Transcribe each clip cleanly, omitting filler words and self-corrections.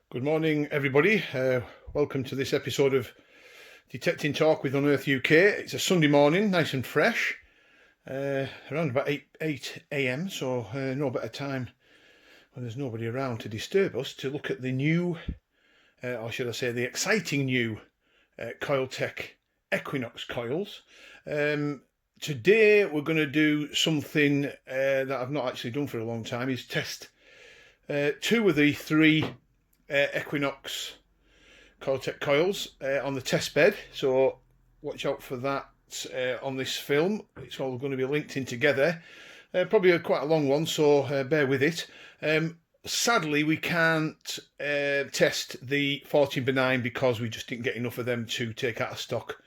Good morning, everybody. Welcome to this episode of Detecting Talk with Unearthed UK. It's a Sunday morning, nice and fresh, around about 8 a.m, so no better time when there's nobody around to disturb us to look at the new, or should I say the exciting new Coiltek Equinox coils. Today we're going to do something that I've not actually done for a long time, is test two of the three Equinox Coiltek coils on the test bed, so watch out for that on this film. It's all going to be linked in together, probably quite a long one, so bear with it. Sadly we can't test the 14x9 because we just didn't get enough of them to take out of stock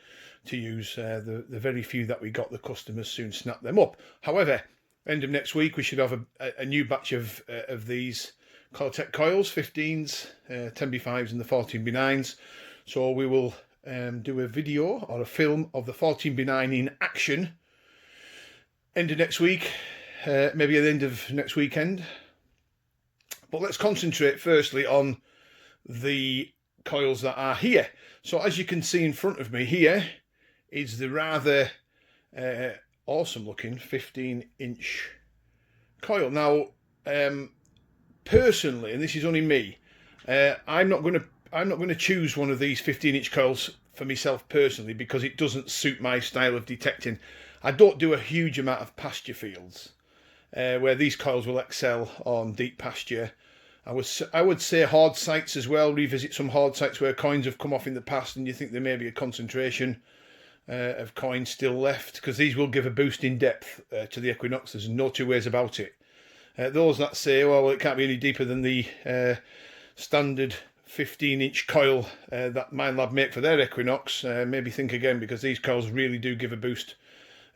to use. The very few that we got, the customers soon snapped them up. However, end of next week we should have a new batch of these Coiltek coils, 15s, 10b5s and the 14b9s. So we will do a video or a film of the 14b9 in action end of next week, maybe at the end of next weekend. But let's concentrate firstly on the coils that are here. So as you can see in front of me here is the rather awesome looking 15-inch coil. Now personally, and this is only me, I'm not going to choose one of these 15-inch coils for myself personally because it doesn't suit my style of detecting. I don't do a huge amount of pasture fields where these coils will excel on deep pasture. I would say hard sites as well. Revisit some hard sites where coins have come off in the past and you think there may be a concentration of coins still left, because these will give a boost in depth to the Equinox. There's no two ways about it. Those that say, well, it can't be any deeper than the standard 15-inch coil that Minelab make for their Equinox, maybe think again, because these coils really do give a boost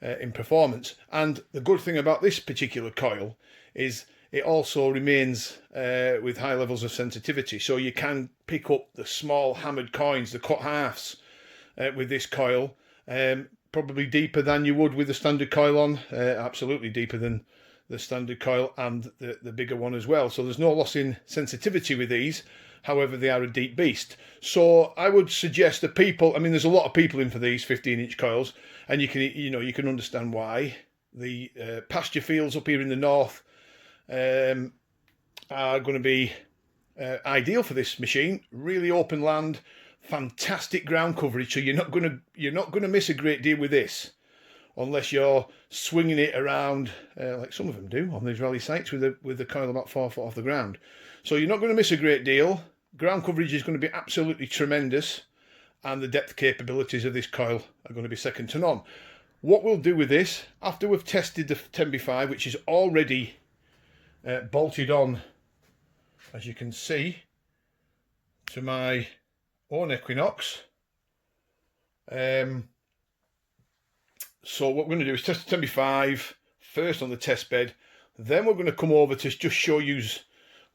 in performance. And the good thing about this particular coil is it also remains with high levels of sensitivity, so you can pick up the small hammered coins, the cut halves, with this coil, probably deeper than you would with the standard coil on, absolutely deeper than the standard coil and the bigger one as well. So there's no loss in sensitivity with these. However, they are a deep beast. So I would suggest that people, I mean, there's a lot of people in for these 15-inch coils, and you can understand why. The pasture fields up here in the north are going to be ideal for this machine. Really open land, fantastic ground coverage. So you're not going to miss a great deal with this, unless you're swinging it around like some of them do on these rally sites with the coil about 4 foot off the ground. So you're not going to miss a great deal. Ground coverage is going to be absolutely tremendous, and the depth capabilities of this coil are going to be second to none. What we'll do with this, after we've tested the 10b5, which is already bolted on, as you can see, to my own Equinox. So what we're going to do is test the 10b5 first on the test bed. Then we're going to come over to just show you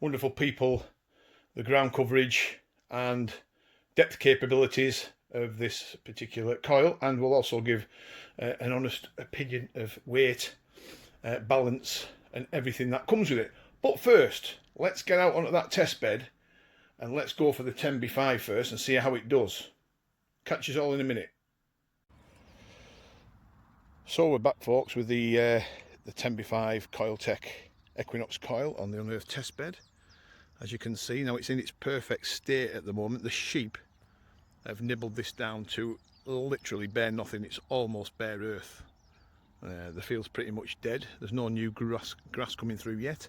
wonderful people the ground coverage and depth capabilities of this particular coil, and we'll also give an honest opinion of weight, balance and everything that comes with it. But first, let's get out onto that test bed and let's go for the 10b5 first and see how it does. Catch us all in a minute. So we're back, folks, with the 10b5 Coiltek Equinox coil on the Unearthed test bed. As you can see, now it's in its perfect state at the moment. The sheep have nibbled this down to literally bare nothing. It's almost bare earth. The field's pretty much dead. There's no new grass coming through yet.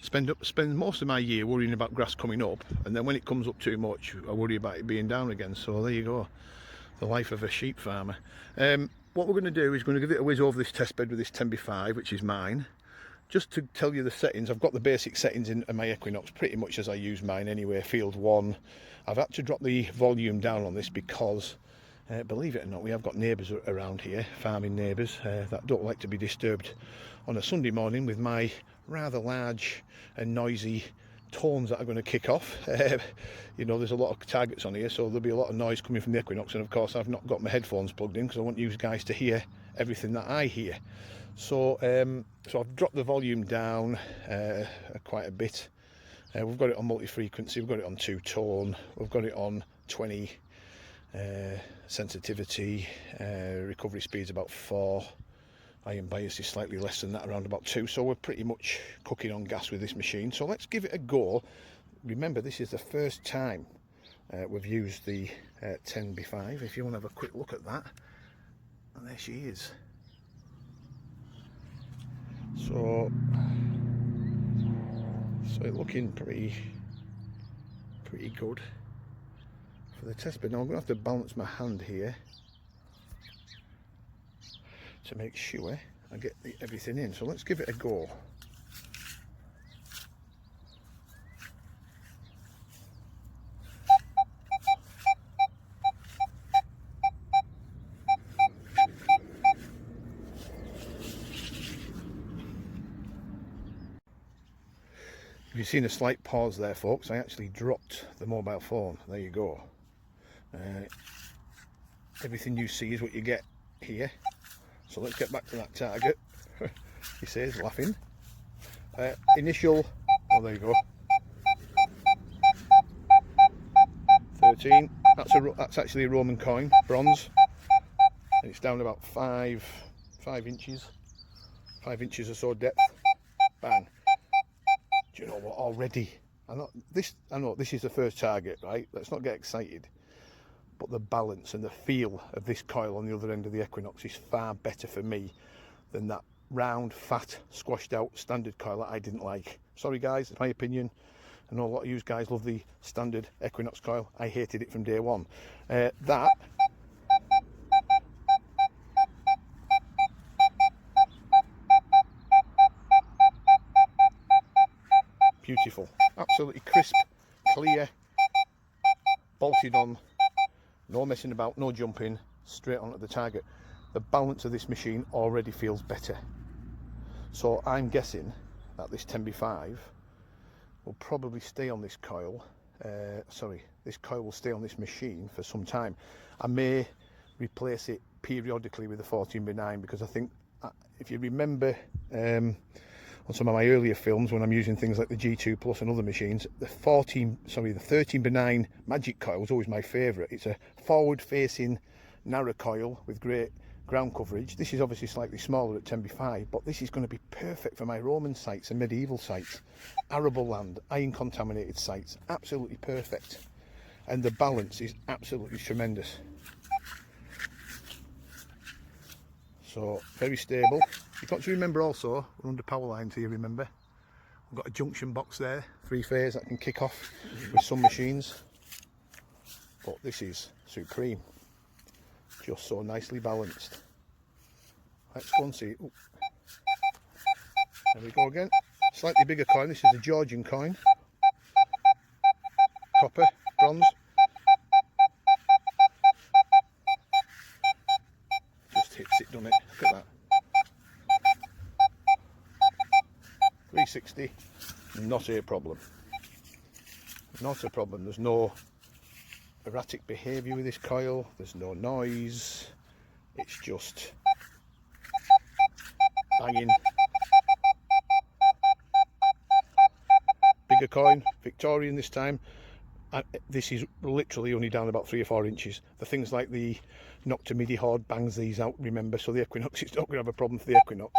Spend most of my year worrying about grass coming up, and then when it comes up too much, I worry about it being down again. So there you go, the life of a sheep farmer. What we're going to do is going to give it a whiz over this test bed with this 10b5, which is mine. Just to tell you the settings, I've got the basic settings in my Equinox pretty much as I use mine anyway. Field 1. I've had to drop the volume down on this because, believe it or not, we have got neighbours around here, farming neighbours, that don't like to be disturbed on a Sunday morning with my rather large and noisy tones that are going to kick off. You know, there's a lot of targets on here, so there'll be a lot of noise coming from the Equinox, and of course I've not got my headphones plugged in because I want you guys to hear everything that I hear. So I've dropped the volume down quite a bit, We've got it on multi-frequency, we've got it on 2-tone, we've got it on 20 sensitivity, recovery speed's about 4, iron bias is slightly less than that, around about 2, so we're pretty much cooking on gas with this machine. So let's give it a go. Remember, this is the first time we've used the 10B5. If you want to have a quick look at that, and there she is. So it's looking pretty good for the test bed. Now I'm going to have to balance my hand here to make sure I get everything in. So let's give it a go. You've seen a slight pause there, folks. I actually dropped the mobile phone. There you go. Everything you see is what you get here. So let's get back to that target. He says, laughing. Initial, oh there you go. 13. That's actually a Roman coin, bronze. And it's down about 5 inches. 5 inches or so depth. Bang. Do you know what, already, I know this is the first target, right? Let's not get excited, but the balance and the feel of this coil on the other end of the Equinox is far better for me than that round, fat, squashed out standard coil that I didn't like. Sorry guys, it's my opinion. I know a lot of you guys love the standard Equinox coil. I hated it from day one. That beautiful, absolutely crisp, clear, bolted on, no messing about, no jumping, straight onto the target. The balance of this machine already feels better. So I'm guessing that this 10B5 will probably stay on this coil, this coil will stay on this machine for some time. I may replace it periodically with the 14B9 because I think, if you remember, on some of my earlier films when I'm using things like the G2 Plus and other machines, the 13B9 magic coil was always my favourite. It's a forward facing narrow coil with great ground coverage. This is obviously slightly smaller at 10B5, but this is going to be perfect for my Roman sites and medieval sites, arable land, iron contaminated sites, absolutely perfect. And the balance is absolutely tremendous. So very stable. You've got to remember also, we're under power lines here, remember. We've got a junction box there, 3-phase that can kick off with some machines. But this is supreme. Just so nicely balanced. Let's go and see. Ooh. There we go again. Slightly bigger coin. This is a Georgian coin. Copper, bronze. Just hits it, doesn't it? Look at that. 360, not a problem. Not a problem. There's no erratic behaviour with this coil, there's no noise, it's just banging. Bigger coin, Victorian this time. This is literally only down about 3 or 4 inches. The things like the Nocta MIDI Horde bangs these out, remember, so the Equinox is not going to have a problem for the Equinox.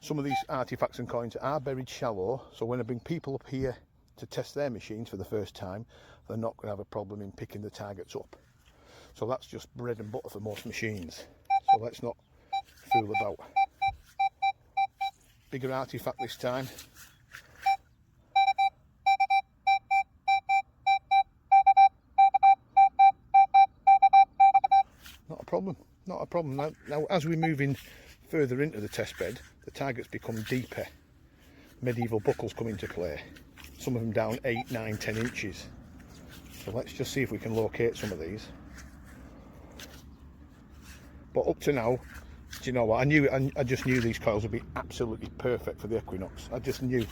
Some of these artifacts and coins are buried shallow, so when I bring people up here to test their machines for the first time, they're not going to have a problem in picking the targets up. So that's just bread and butter for most machines. So let's not fool about. Bigger artifact this time. Not a problem, not a problem. Now as we're moving further into the test bed, the targets become deeper. Medieval buckles come into play. Some of them down 8, 9, 10 inches. So let's just see if we can locate some of these. But up to now, do you know what? I just knew these coils would be absolutely perfect for the Equinox. I just knew.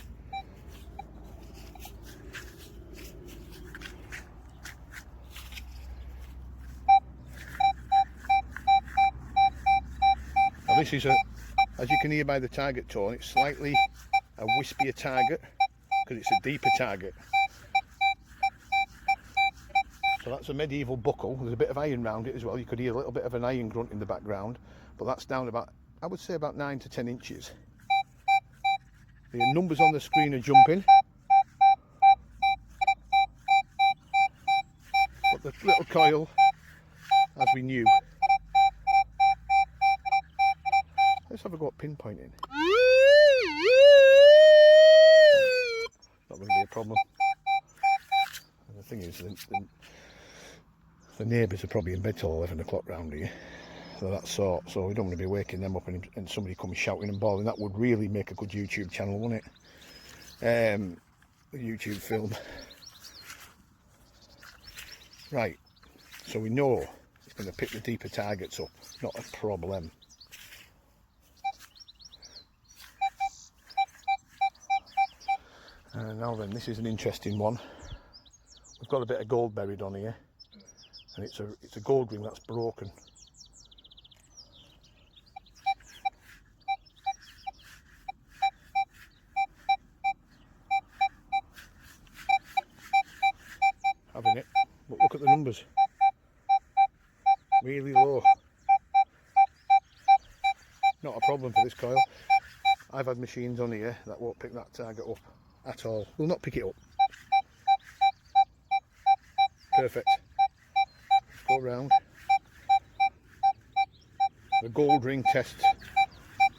Now this is as you can hear by the target tone, it's slightly a wispier target, because it's a deeper target. So that's a medieval buckle. There's a bit of iron round it as well. You could hear a little bit of an iron grunt in the background, but that's down about, I would say, about 9 to 10 inches. The numbers on the screen are jumping, but the little coil, as we knew. Let's have a go at pinpointing. Not going to be a problem. And the thing is, the neighbours are probably in bed till 11 o'clock round here. So that sort, so we don't want to be waking them up and somebody comes shouting and bawling. That would really make a good YouTube channel, wouldn't it? A YouTube film. Right, so we know it's going to pick the deeper targets up, not a problem. Now then, this is an interesting one. We've got a bit of gold buried on here, and it's a gold ring that's broken. Having it, but look at the numbers. Really low. Not a problem for this coil. I've had machines on here that won't pick that target up at all. Will not pick it up. Perfect. Let's go round. The gold ring test.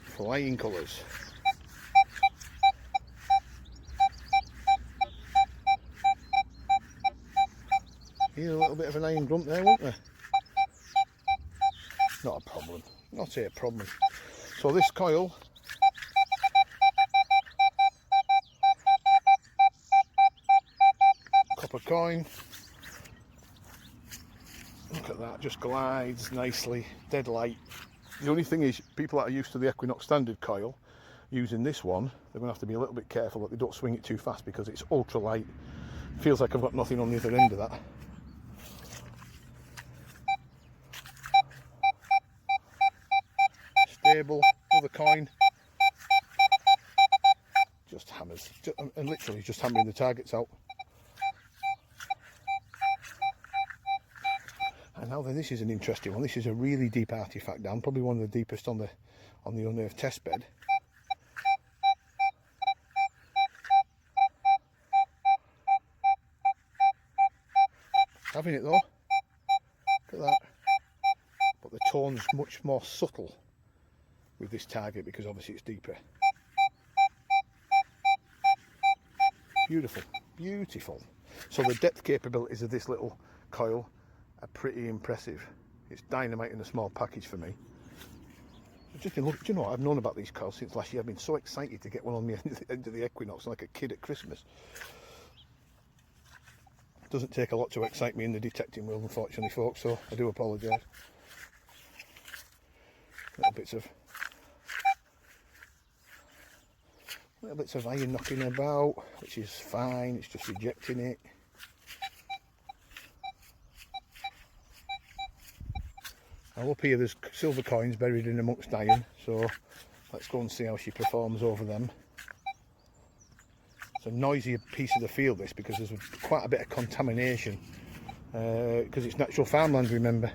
Flying colours. Here's a little bit of an iron grunt there, won't there? Not a problem. Not a problem. So this coil, copper coin, look at that, just glides nicely, dead light. The only thing is, people that are used to the Equinox standard coil, using this one, they're going to have to be a little bit careful that they don't swing it too fast because it's ultra light. Feels like I've got nothing on the other end of that. Stable, another coin, just hammers, and literally just hammering the targets out. And now then, this is an interesting one. This is a really deep artifact down, probably one of the deepest on the Unearthed test bed. Having it though, look at that, but the tone's much more subtle with this target because obviously it's deeper. Beautiful, beautiful. So the depth capabilities of this little coil are pretty impressive. It's dynamite in a small package for me. Just been looking, do you know what? I've known about these coils since last year. I've been so excited to get one on the end of the Equinox like a kid at Christmas. It doesn't take a lot to excite me in the detecting world, unfortunately, folks, so I do apologise. Little bits of iron knocking about, which is fine, it's just rejecting it. Now up here there's silver coins buried in amongst iron, so let's go and see how she performs over them. It's a noisier piece of the field this, because there's quite a bit of contamination, because it's natural farmland, remember,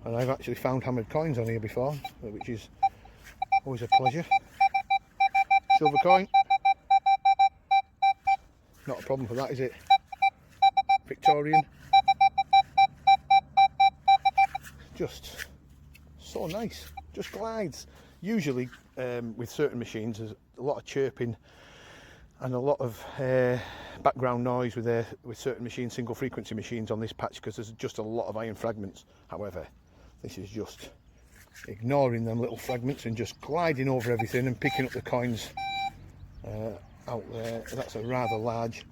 and I've actually found hammered coins on here before, which is always a pleasure. Silver coin, not a problem for that, is it? Victorian, just so nice, just glides. Usually with certain machines there's a lot of chirping and a lot of background noise with certain machines, single frequency machines on this patch, because there's just a lot of iron fragments. However, this is just ignoring them little fragments and just gliding over everything and picking up the coins out there. That's a rather large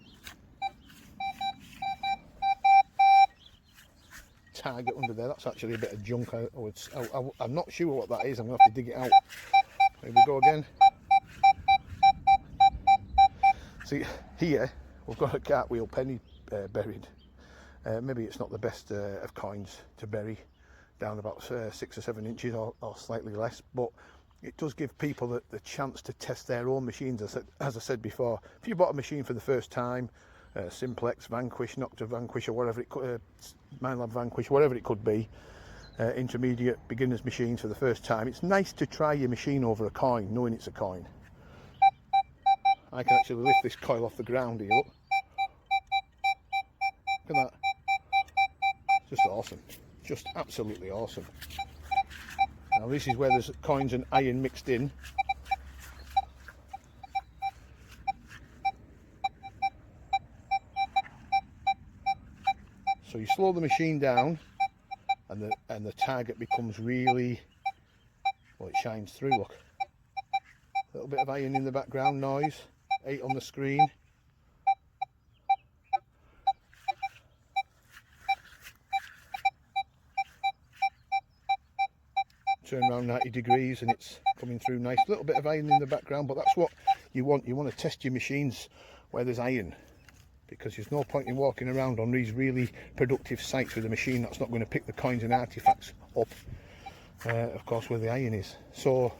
target under there. That's actually a bit of junk. I'm not sure what that is. I'm going to have to dig it out. Here we go again. See, here we've got a cartwheel penny buried. Maybe it's not the best of coins to bury, down about 6 or 7 inches or slightly less, but it does give people the chance to test their own machines. As I said before, if you bought a machine for the first time, Simplex, Vanquish, Nocta Vanquish, or whatever it could, Minelab Vanquish, whatever it could be, intermediate beginners machines for the first time, it's nice to try your machine over a coin, knowing it's a coin. I can actually lift this coil off the ground here, look. Look at that. Just awesome. Just absolutely awesome. Now this is where there's coins and iron mixed in. So you slow the machine down and the target becomes really, well, it shines through, look. A little bit of iron in the background, noise, 8 on the screen. Turn around 90 degrees and it's coming through nice. A little bit of iron in the background, but that's what you want. You want to test your machines where there's iron, because there's no point in walking around on these really productive sites with a machine that's not going to pick the coins and artifacts up, of course, where the iron is. So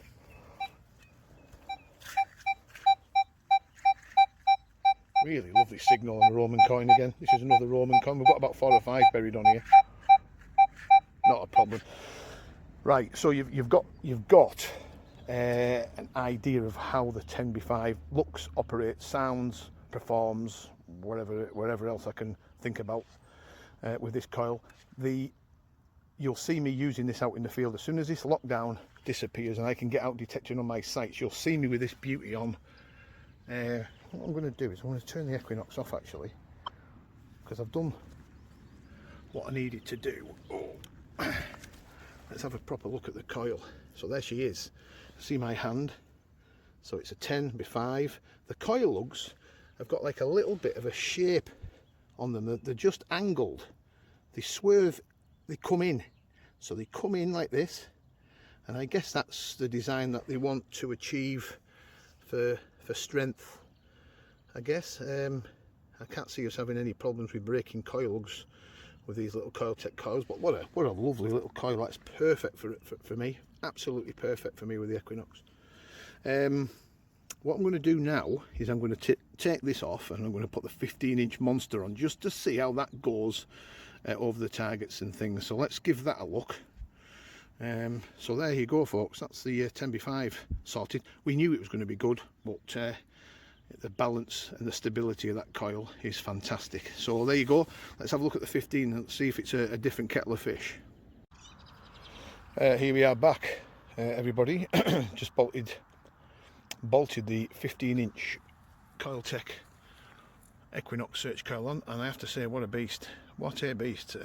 really lovely signal on the Roman coin again. This is another Roman coin. We've got about 4 or 5 buried on here. Not a problem. Right, so you've got an idea of how the 10x5 looks, operates, sounds, performs, whatever else I can think about with this coil. You'll see me using this out in the field. As soon as this lockdown disappears and I can get out detecting on my sites, you'll see me with this beauty on. What I'm going to do is I'm going to turn the equinox off, actually, because I've done what I needed to do. Oh. Let's have a proper look at the coil. So there she is. See my hand? So it's a 10x5. The coil lugs have got like a little bit of a shape on them. They're just angled. They swerve, they come in. So they come in like this. And I guess that's the design that they want to achieve for strength, I guess. I can't see us having any problems with breaking coil lugs with these little Coiltek coils, but what a lovely little coil. That's perfect for me, absolutely perfect for me with the Equinox. What I'm going to do now is I'm going to take this off and I'm going to put the 15-inch monster on just to see how that goes over the targets and things. So let's give that a look. So there you go, folks, that's the 10x5 sorted. We knew it was going to be good, but the balance and the stability of that coil is fantastic. So there you go. Let's have a look at the 15 and see if it's a different kettle of fish. Here we are back, everybody. Just bolted the 15-inch Coiltek Equinox search coil on, and I have to say, what a beast, what a beast.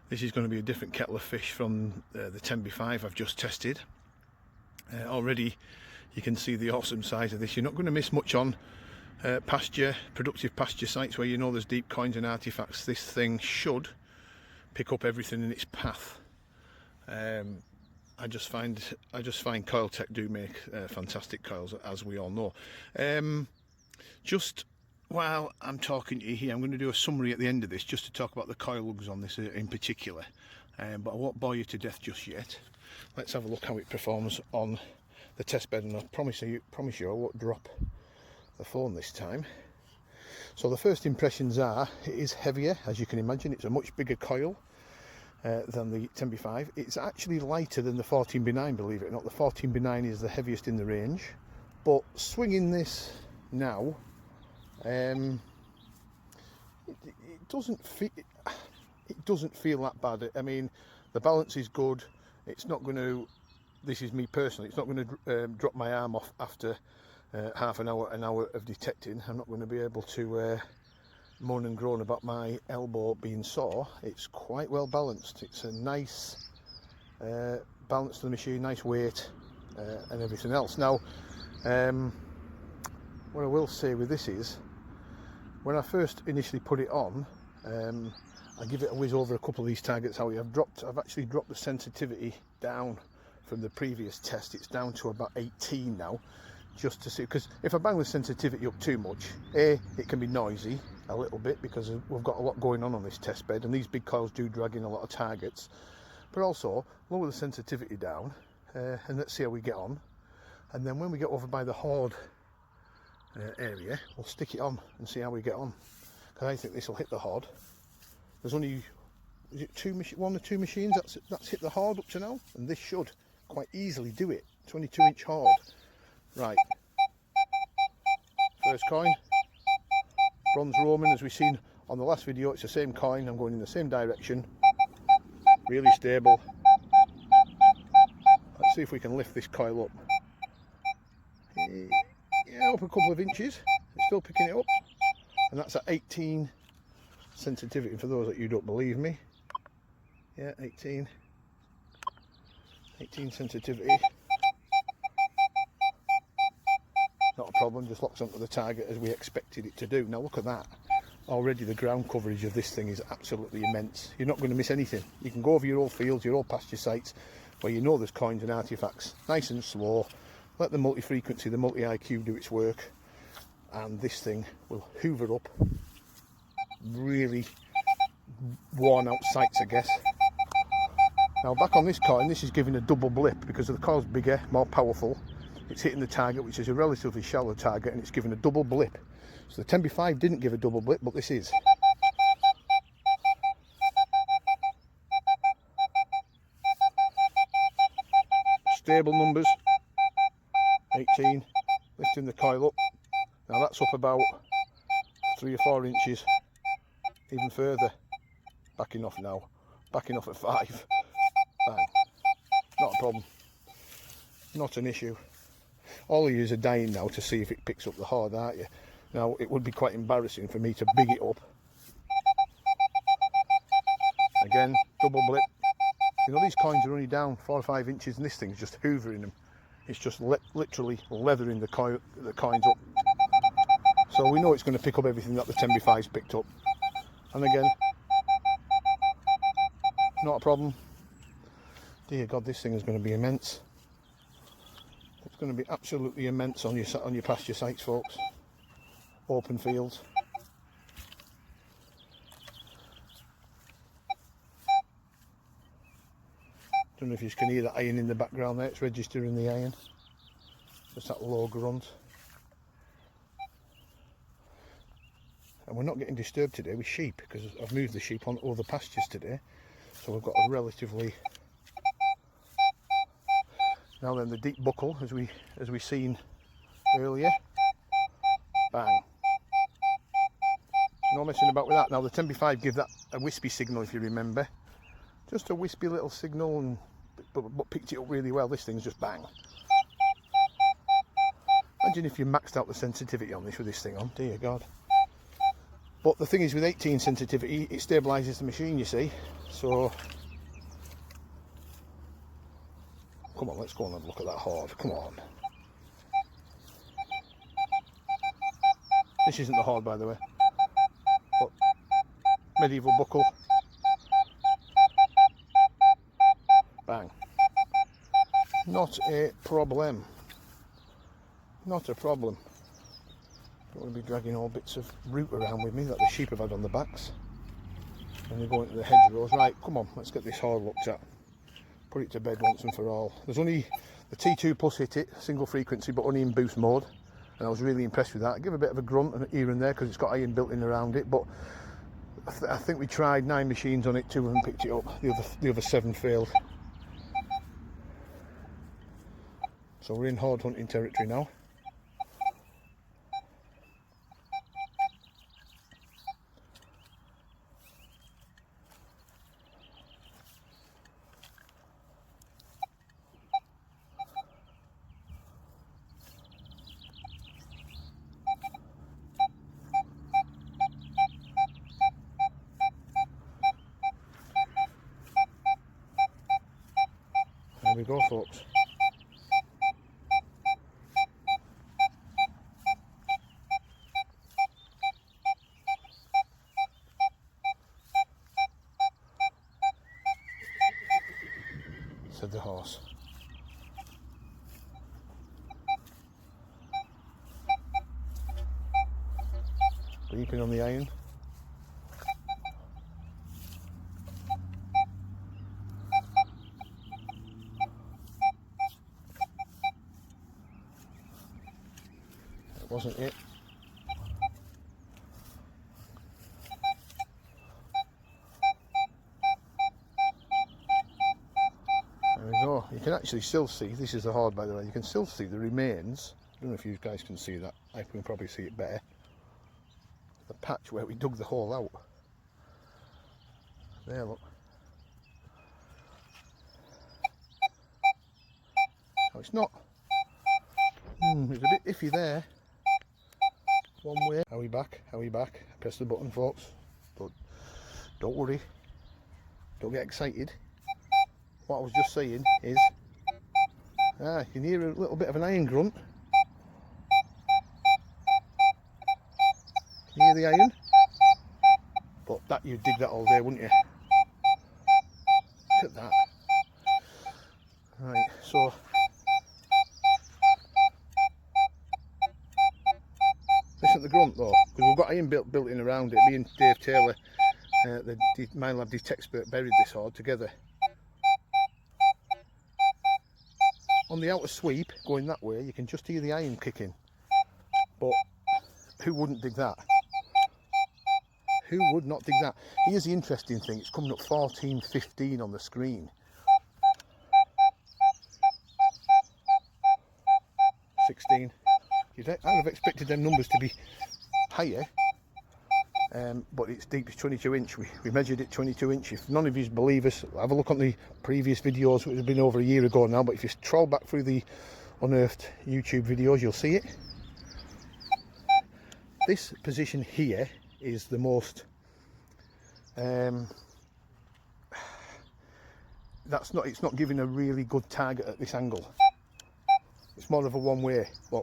This is going to be a different kettle of fish from the 10x5 I've just tested. Already you can see the awesome size of this. You're not going to miss much on productive pasture sites where you know there's deep coins and artifacts. This thing should pick up everything in its path. I just find Coiltek do make fantastic coils, as we all know. Just while I'm talking to you here, I'm going to do a summary at the end of this, just to talk about the coil lugs on this in particular. But I won't bore you to death just yet. Let's have a look how it performs on the test bed, and I promise you I won't drop the phone this time. So the first impressions are, it is heavier, as you can imagine. It's a much bigger coil than the 10x5. It's actually lighter than the 14x9, believe it or not. The 14x9 is the heaviest in the range, but swinging this now, it doesn't feel that bad. I mean, the balance is good. It's not going to, this is me personally, it's not going to drop my arm off after half an hour of detecting. I'm not going to be able to moan and groan about my elbow being sore. It's quite well balanced. It's a nice balance to the machine, nice weight, and everything else. Now, what I will say with this is, when I first initially put it on, I give it a whiz over a couple of these targets out here. I've actually dropped the sensitivity down from the previous test. It's down to about 18 now, just to see, because if I bang the sensitivity up too much, it can be noisy a little bit, because we've got a lot going on this test bed, and these big coils do drag in a lot of targets. But also, lower the sensitivity down, and let's see how we get on. And then when we get over by the hard area, we'll stick it on and see how we get on, because I think this will hit the hard. There's only, is it one or two machines that's hit the hard up to now, and this should quite easily do it. 22-inch hard. Right, first coin, bronze Roman, as we've seen on the last video. It's the same coin, I'm going in the same direction, really stable. Let's see if we can lift this coil up. Yeah, up a couple of inches. It's still picking it up, and that's at 18 sensitivity for those that you don't believe me. Yeah, 18 sensitivity. Not a problem, just locks onto the target as we expected it to do. Now look at that. Already the ground coverage of this thing is absolutely immense. You're not going to miss anything. You can go over your old fields, your old pasture sites, where you know there's coins and artifacts, nice and slow. Let the multi-frequency, the multi-IQ do its work, and this thing will hoover up really worn out sites, I guess. Now back on this coin, this is giving a double blip because the coil's bigger, more powerful. It's hitting the target, which is a relatively shallow target, and it's giving a double blip. So the 10B5 didn't give a double blip, but this is. Stable numbers, 18, lifting the coil up. Now that's up about 3 or 4 inches, even further. Backing off now, backing off at 5. Bang. Not a problem, not an issue. All of you are dying now to see if it picks up the hard, aren't you? Now it would be quite embarrassing for me to big it up. Again, double blip. You know, these coins are only down 4 or 5 inches, and this thing's just hoovering them. It's just literally leathering the coins up. So we know it's going to pick up everything that the 10B5's picked up. And again, not a problem. Dear God, this thing is going to be immense. It's going to be absolutely immense on your pasture sites, folks. Open fields. Don't know if you can hear that iron in the background there. It's registering the iron. Just that low grunt. And we're not getting disturbed today with sheep, because I've moved the sheep on other pastures today. So we've got a relatively. Now then, the deep buckle, as we seen earlier. Bang. No messing about with that. Now the 10B5 give that a wispy signal, if you remember. Just a wispy little signal, and but picked it up really well. This thing's just bang. Imagine if you maxed out the sensitivity on this with this thing on, dear God. But the thing is, with 18 sensitivity, it stabilises the machine, you see. So, come on, let's go and have a look at that hard. Come on. This isn't the hard, by the way. But medieval buckle. Bang. Not a problem. Not a problem. Don't want to be dragging all bits of root around with me that the sheep have had on the backs. And they're going to the hedgerows. Right, come on, let's get this hard looked at. Put it to bed once and for all. There's only the T2 Plus hit it, single frequency, but only in boost mode. And I was really impressed with that. I give a bit of a grunt here and there because it's got iron built in around it, but I think we tried 9 machines on it, 2 of them picked it up, the other 7 failed. So we're in hard hunting territory now. There we go, folks. Said the horse. Leaping on the iron. wasn't it. There we go. You can actually still see, this is the hard by the way, you can still see the remains. I don't know if you guys can see that, I can probably see it better. The patch where we dug the hole out. There, look. Oh, it's not. It's a bit iffy there. One way. Are we back? Are we back? Press the button, folks. But don't worry. Don't get excited. What I was just saying is, you can hear a little bit of an iron grunt. Can you hear the iron? But that, you'd dig that all day, wouldn't you? Look at that. Right, so listen to the grunt though, because we've got iron built in around it. Me and Dave Taylor, the Minelab Detexpert, buried this horde together. On the outer sweep, going that way, you can just hear the iron kicking. But who wouldn't dig that? Who would not dig that? Here's the interesting thing, it's coming up 14:15 on the screen. 16. I'd have expected them numbers to be higher, but it's deep, it's 22 inch. We measured it 22 inch. If none of you believe us, have a look on the previous videos, which have been over a year ago now, but if you troll back through the Unearthed YouTube videos, you'll see it. This position here is the most, it's not giving a really good target at this angle. It's more of a one way, but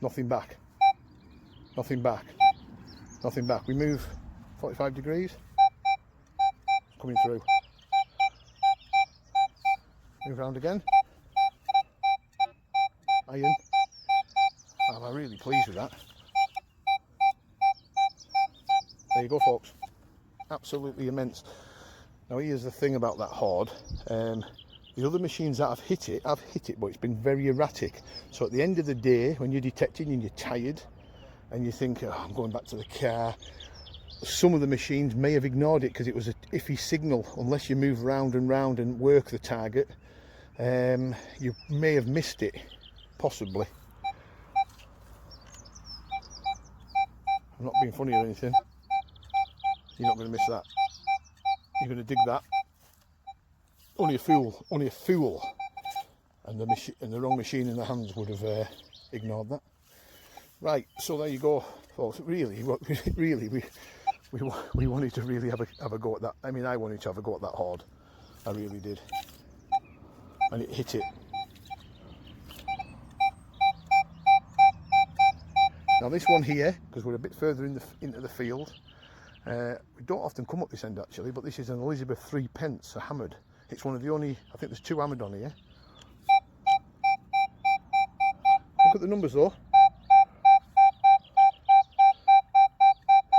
nothing back, nothing back, nothing back. We move 45 degrees, it's coming through. Move around again. Iron. I'm really pleased with that. There you go, folks. Absolutely immense. Now here's the thing about that horde. The other machines that have hit it, but it's been very erratic. So at the end of the day, when you're detecting and you're tired and you think, oh, I'm going back to the car, some of the machines may have ignored it because it was an iffy signal. Unless you move round and round and work the target, you may have missed it, possibly. I'm not being funny or anything. You're not going to miss that. You're going to dig that. Only a fool, and the wrong machine in the hands would have ignored that. Right, so there you go, folks. Really, we wanted to really have a go at that. I mean, I wanted to have a go at that horde. I really did, and it hit it. Now this one here, because we're a bit further into the field, we don't often come up this end actually, but this is an Elizabeth 3 pence, a hammered. It's one of the only, I think there's 2 hammered on here. Look at the numbers though.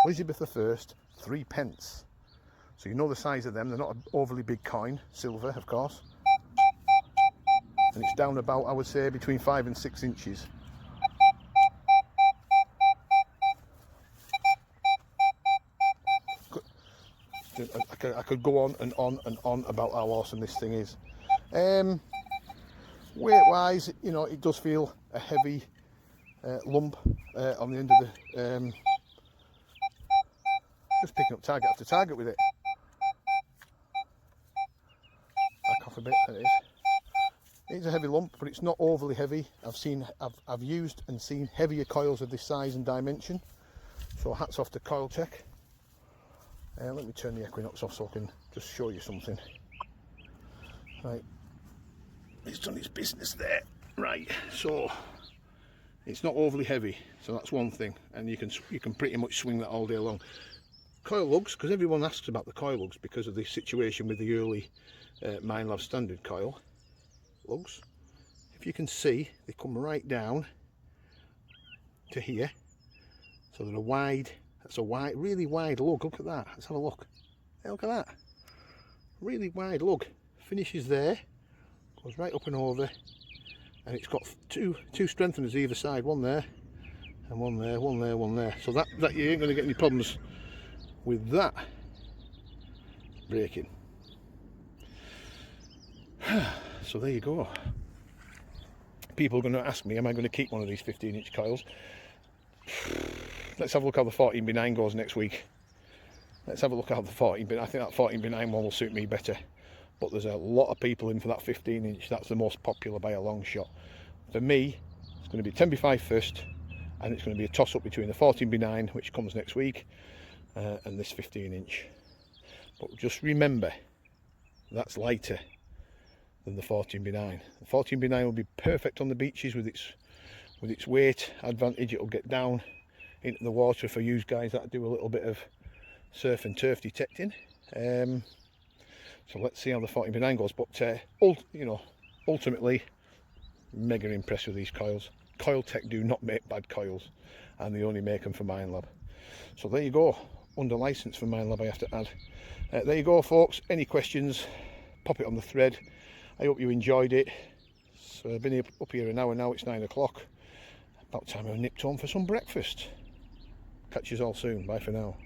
Elizabeth I, 3 pence. So you know the size of them, they're not an overly big coin, silver of course. And it's down about, I would say, between 5 and 6 inches. I could go on and on and on about how awesome this thing is. Weight wise, you know, it does feel a heavy lump on the end of the, just picking up target after target with it. Back off a bit, there it is. It's a heavy lump, but it's not overly heavy. I've used and seen heavier coils of this size and dimension. So hats off to Coiltek. Let me turn the equinox off so I can just show you something. Right, it's done its business there. Right, so it's not overly heavy, so that's one thing, and you can pretty much swing that all day long. Coil lugs, because everyone asks about the coil lugs because of the situation with the early Minelab standard coil lugs. If you can see, they come right down to here, so they're a wide. That's a wide, really wide lug. Look at that. Let's have a look. Hey, look at that. Really wide lug. Finishes there, goes right up and over, and it's got two strengtheners either side. One there and one there, one there, one there. So that you ain't going to get any problems with that breaking. So there you go. People are going to ask me, am I going to keep one of these 15-inch coils? Let's have a look how the 14B9 goes next week. Let's have a look at how the 14B9, I think that 14B9 one will suit me better. But there's a lot of people in for that 15-inch. That's the most popular by a long shot. For me, it's going to be 10B5 first, and it's going to be a toss-up between the 14B9, which comes next week, and this 15-inch. But just remember, that's lighter than the 14B9. The 14B9 will be perfect on the beaches with its weight advantage. It'll get down into the water for you guys that do a little bit of surf and turf detecting. So let's see how the 14B9 goes. But you know, ultimately, mega impressed with these coils. Coiltek do not make bad coils, and they only make them for Minelab. So there you go, under license for Minelab, I have to add. There you go, folks. Any questions, pop it on the thread. I hope you enjoyed it. So I've been up here an hour now, it's 9 o'clock. About time I nipped home for some breakfast. Catch you all soon, bye for now.